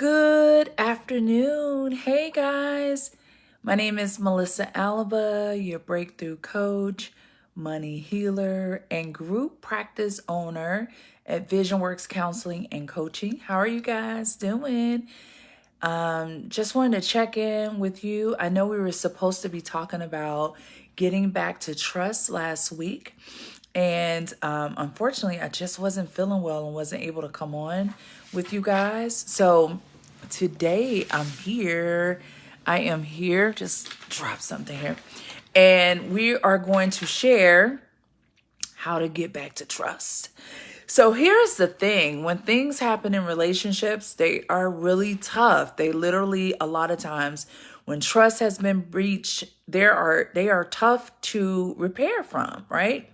Good afternoon. Hey guys, my name is Melisa Alaba, your breakthrough coach, money healer, and group practice owner at VisionWorks Counseling and Coaching. How are you guys doing? Just wanted to check in with you. I know we were supposed to be talking about getting back to trust last week. And unfortunately, I just wasn't feeling well and wasn't able to come on with you guys. So today I'm here. I am here. Just drop something here. And we are going to share how to get back to trust. So here's the thing. When things happen in relationships, they are really tough. They literally, a lot of times, when trust has been breached, they are tough to repair from, right?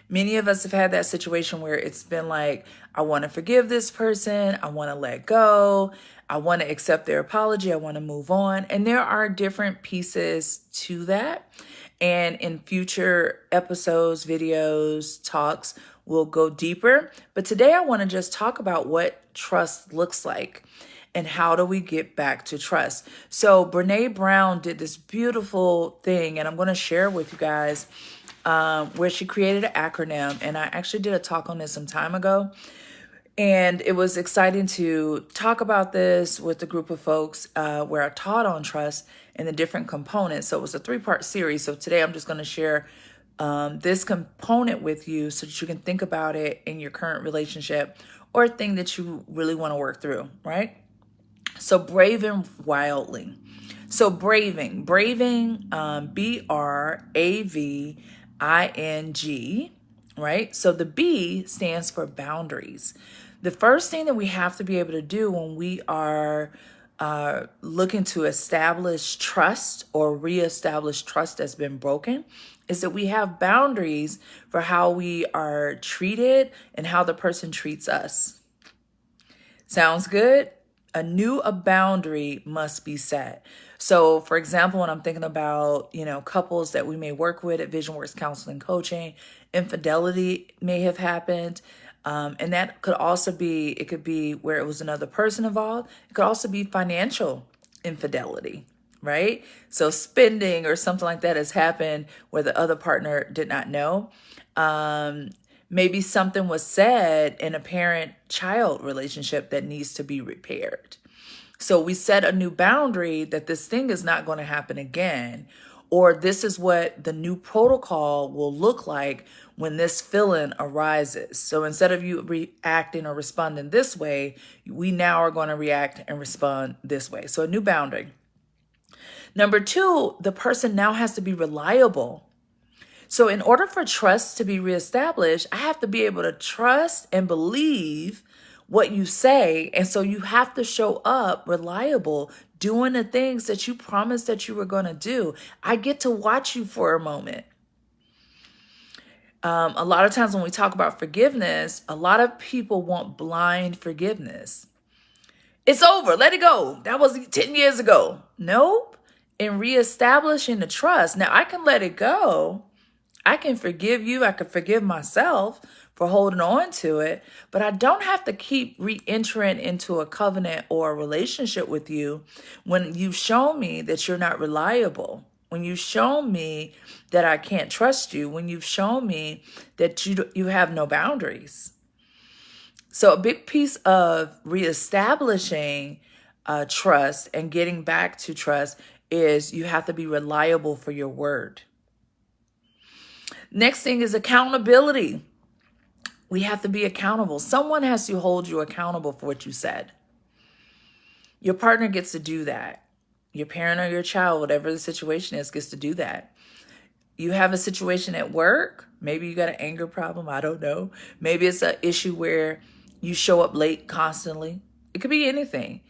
Many of us have had that situation where it's been like, I want to forgive this person. I want to let go. I want to accept their apology. I want to move on. And there are different pieces to that. And in future episodes, videos, talks, we'll go deeper. But today I want to just talk about what trust looks like and how do we get back to trust. So Brene Brown did this beautiful thing, and I'm going to share with you guys where she created an acronym. And I actually did a talk on this some time ago. And it was exciting to talk about this with a group of folks where I taught on trust and the different components. So it was a 3-part series. So today I'm just going to share this component with you so that you can think about it in your current relationship or a thing that you really want to work through, right? So braving wildly. So braving, BRAVING, right? So the B stands for boundaries. The first thing that we have to be able to do when we are looking to establish trust or reestablish trust that's been broken is that we have boundaries for how we are treated and how the person treats us. Sounds good? A boundary must be set. So, for example, when I'm thinking about, couples that we may work with at VisionWorks Counseling Coaching, infidelity may have happened. And that could also be, it could be where it was another person involved. It could also be financial infidelity, right? So spending or something like that has happened where the other partner did not know. Maybe something was said in a parent-child relationship that needs to be repaired. So we set a new boundary that this thing is not going to happen again, or this is what the new protocol will look like when this feeling arises. So instead of you reacting or responding this way, we now are going to react and respond this way. So a new boundary. Number 2, the person now has to be reliable. So in order for trust to be reestablished, I have to be able to trust and believe what you say. And so you have to show up reliable, doing the things that you promised that you were going to do. I get to watch you for a moment. A lot of times when we talk about forgiveness, a lot of people want blind forgiveness. It's over. Let it go. That was 10 years ago. Nope. In reestablishing the trust, now I can let it go. I can forgive you. I can forgive myself for holding on to it, but I don't have to keep re-entering into a covenant or a relationship with you when you've shown me that you're not reliable, when you've shown me that I can't trust you, when you've shown me that you have no boundaries. So a big piece of reestablishing trust and getting back to trust is you have to be reliable for your word. Next thing is accountability. We have to be accountable. Someone has to hold you accountable for what you said. Your partner gets to do that. Your parent or your child, whatever the situation is, gets to do that. You have a situation at work. Maybe you got an anger problem. I don't know. Maybe it's an issue where you show up late constantly. It could be anything.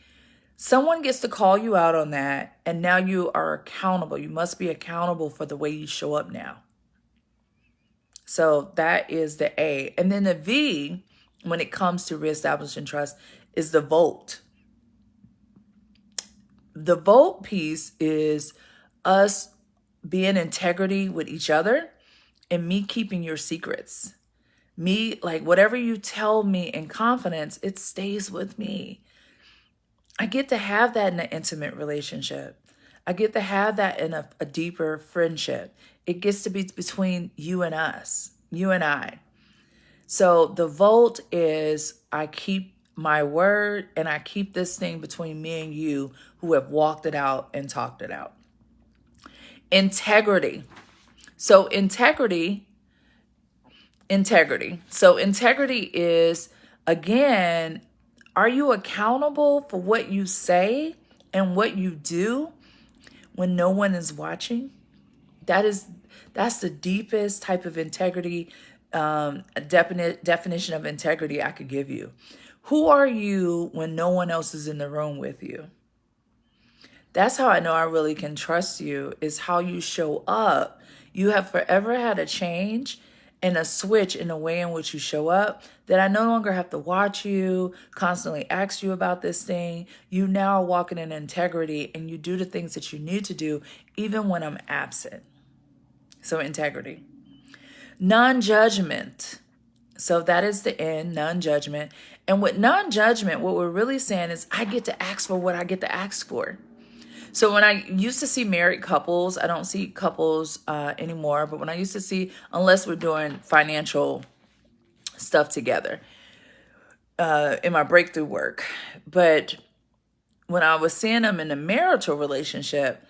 Someone gets to call you out on that, and now you are accountable. You must be accountable for the way you show up now. So that is the A. And then the V, when it comes to reestablishing trust, is the vote. The vote piece is us being integrity with each other and me keeping your secrets. Me, like whatever you tell me in confidence, it stays with me. I get to have that in an intimate relationship. I get to have that in a deeper friendship. It gets to be between you and us, you and I. So the vote is I keep my word and I keep this thing between me and you who have walked it out and talked it out. Integrity. So integrity. So integrity is, again, are you accountable for what you say and what you do when no one is watching? That's the deepest type of integrity, definition of integrity I could give you. Who are you when no one else is in the room with you? That's how I know I really can trust you, is how you show up. You have forever had a change and a switch in the way in which you show up, that I no longer have to watch you, constantly ask you about this thing. You now are walking in integrity and you do the things that you need to do even when I'm absent. So integrity. Non-judgment. So that is the end, non-judgment. And with non-judgment, what we're really saying is I get to ask for what I get to ask for. So when I used to see married couples, I don't see couples anymore, but when I used to see, unless we're doing financial stuff together in my breakthrough work, but when I was seeing them in a marital relationship,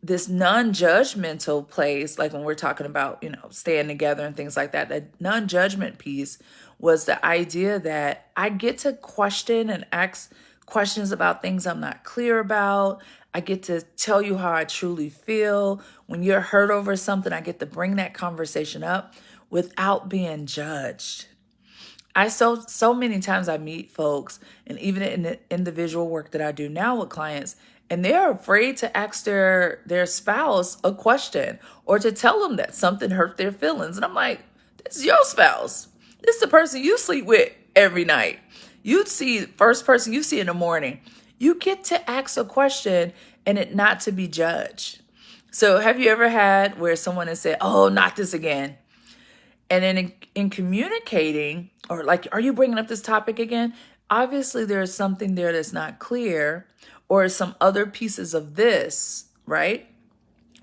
this non-judgmental place, like when we're talking about, staying together and things like that, that non-judgment piece was the idea that I get to question and ask questions about things I'm not clear about. I get to tell you how I truly feel. When you're hurt over something, I get to bring that conversation up without being judged. So many times I meet folks, and even in the individual work that I do now with clients, and they're afraid to ask their spouse a question or to tell them that something hurt their feelings. And I'm like, this is your spouse. This is the person you sleep with every night. You see the first person you see in the morning. You get to ask a question and it not to be judged. So have you ever had where someone has said, oh, not this again? And then in communicating, or like, are you bringing up this topic again? Obviously, there's something there that's not clear, or some other pieces of this, right?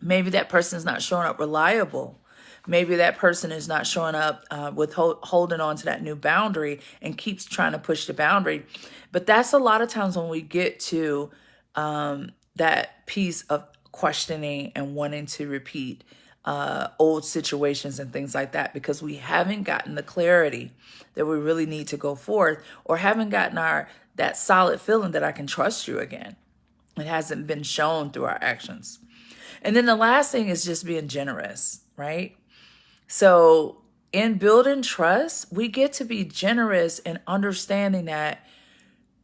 Maybe that person is not showing up reliable. Maybe that person is not showing up with holding on to that new boundary and keeps trying to push the boundary. But that's a lot of times when we get to that piece of questioning and wanting to repeat old situations and things like that, because we haven't gotten the clarity that we really need to go forth, or haven't gotten that solid feeling that I can trust you again. It hasn't been shown through our actions. And then the last thing is just being generous, right? So in building trust, we get to be generous and understanding that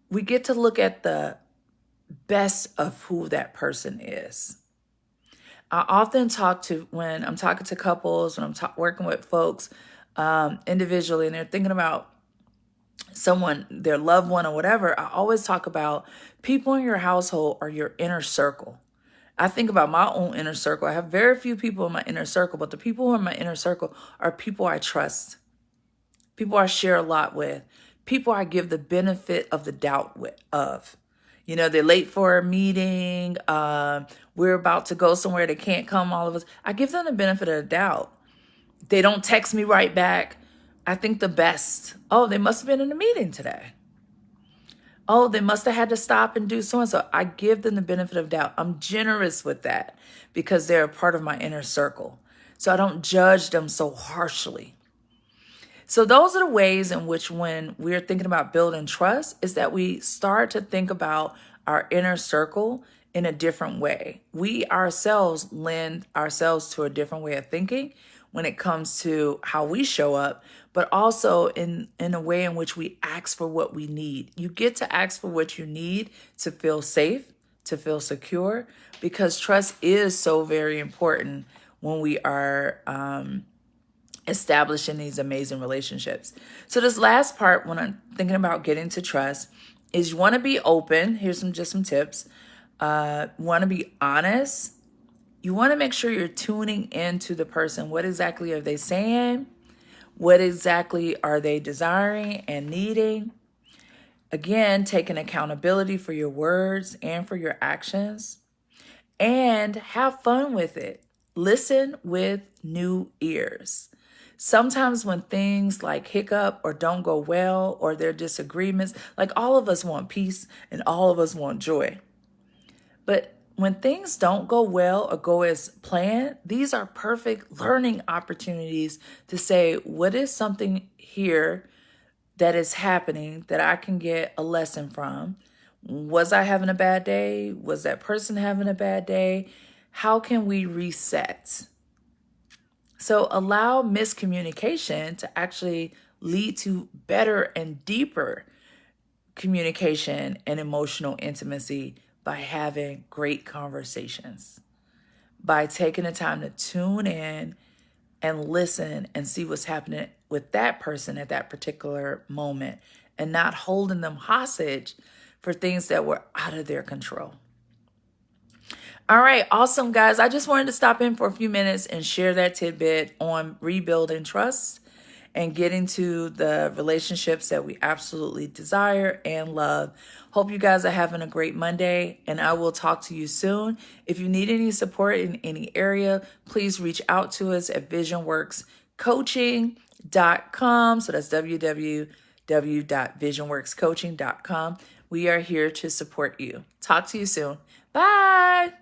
we get to look at the best of who that person is. I often when I'm talking to couples, when I'm working with folks individually, and they're thinking about someone, their loved one or whatever, I always talk about people in your household are your inner circle. I think about my own inner circle. I have very few people in my inner circle, but the people who are in my inner circle are people I trust, people I share a lot with, people I give the benefit of the doubt of. They're late for a meeting. We're about to go somewhere. They can't come, all of us. I give them the benefit of the doubt. They don't text me right back. I think the best. Oh, they must have been in a meeting today. Oh, they must have had to stop and do so-and-so. I give them the benefit of doubt. I'm generous with that because they're a part of my inner circle. So I don't judge them so harshly. So those are the ways in which, when we're thinking about building trust, is that we start to think about our inner circle in a different way. We ourselves lend ourselves to a different way of thinking when it comes to how we show up, but also in a way in which we ask for what we need. You get to ask for what you need to feel safe, to feel secure, because trust is so very important when we are establishing these amazing relationships. So this last part, when I'm thinking about getting to trust, is you want to be open. Here's just some tips. Want to be honest. You want to make sure you're tuning into the person. What exactly are they saying? What exactly are they desiring and needing? Again, taking accountability for your words and for your actions, and have fun with it. Listen with new ears. Sometimes when things like hiccup or don't go well or there are disagreements, like all of us want peace and all of us want joy. But when things don't go well or go as planned, these are perfect learning opportunities to say, what is something here that is happening that I can get a lesson from? Was I having a bad day? Was that person having a bad day? How can we reset? So allow miscommunication to actually lead to better and deeper communication and emotional intimacy by having great conversations, by taking the time to tune in and listen and see what's happening with that person at that particular moment and not holding them hostage for things that were out of their control. All right, awesome, guys. I just wanted to stop in for a few minutes and share that tidbit on rebuilding trust and getting to the relationships that we absolutely desire and love. Hope you guys are having a great Monday, and I will talk to you soon. If you need any support in any area, please reach out to us at visionworkscoaching.com. So that's www.visionworkscoaching.com. We are here to support you. Talk to you soon. Bye.